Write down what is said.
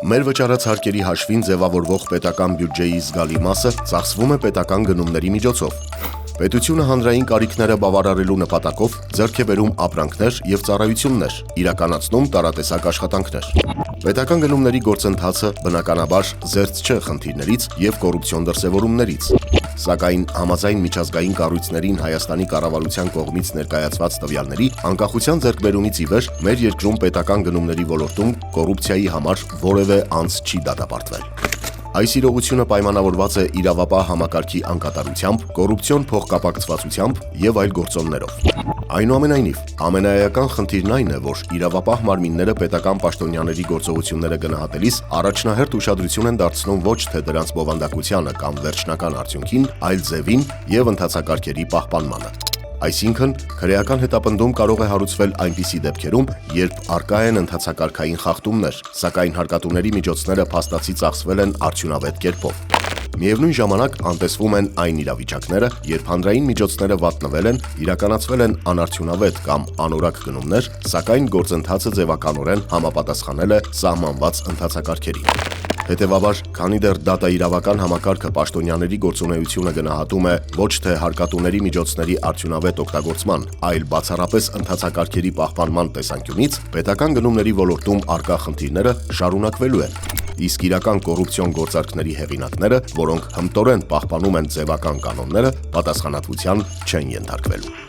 Մեր վճարած հարկերի հաշվին ձևավորվող պետական բյուջեի զգալի մասը ծախսվում է պետական գնումների միջոցով։ Պետությունը հանրային կարիքները բավարարելու նպատակով ձեռք է բերում ապրանքներ եւ ծառայություններ, իրականացնում տարատեսակ աշխատանքներ։ Պետական գնումների գործընթացը բնականաբար զերծ չէ խնդիրներից եւ կոռուպցիոն դրսեւորումներից։ Սակայն համաձայն միջազգային կառույցներին Հայաստանի կառավարության կողմից ներկայացված տվյալների, անկախության ձեռքբերումից ի վեր մեր երկրում պետական գնումների ոլորտում կոռուպցիայի համար որևէ անց չի դատապարտվել։ Այս իրողությունը պայմանավորված է իրավապահ համակարգի անկատարությամբ, կոռուպցիոն փոխկապակցվածությամբ եւ այլ գործոններով։ Այնուամենայնիվ, ամենաէական խնդիրն այն է, որ իրավապահ մարմինները պետական պաշտոնյաների գործողությունները գնահատելիս առաջնահերթ ուշադրություն են դարձնում ոչ թե դրանց բովանդակությանը կամ վերջնական արդյունքին, այլ ձևին եւ ընթացակարգերի պահպանմանը։ Այսինքն, քրեական հետապնդում կարող է հարուցվել այնպիսի դեպքերում, երբ առկա են ընթացակարգային խախտումներ, սակայն հարկատուների միջոցները փաստացի ծախսվել են արդյունավետ կերպով։ Միևնույն ժամանակ անտեսվում են այն իրավիճակները, երբ հանրային միջոցները վատնվել են, իրականացվել են անարդյունավետ կամ անորակ գնումներ, սակայն գործընթացը ձևականորեն համապատասխանել է սահմանված ընթացակարգերին։ Հետևաբար, քանի դեռ դատաիրավական համակարգը պաշտոնյաների գործունեությունը գնահատում է ոչ թե հարկատուների միջոցների արդյունավետ օգտագործման, այլ բացառապես ընթացակարգերի պահպանման տեսանկյունից, պետական գնումների ոլորտում առկա խնդիրները շարունակվելու են։ Իսկ իրական կոռուպցիոն գործարքների հեղինակները, որոնք հմտորեն պահպանում են ձևական կանոնները, պատասխանատվության չեն ենթարկվելու։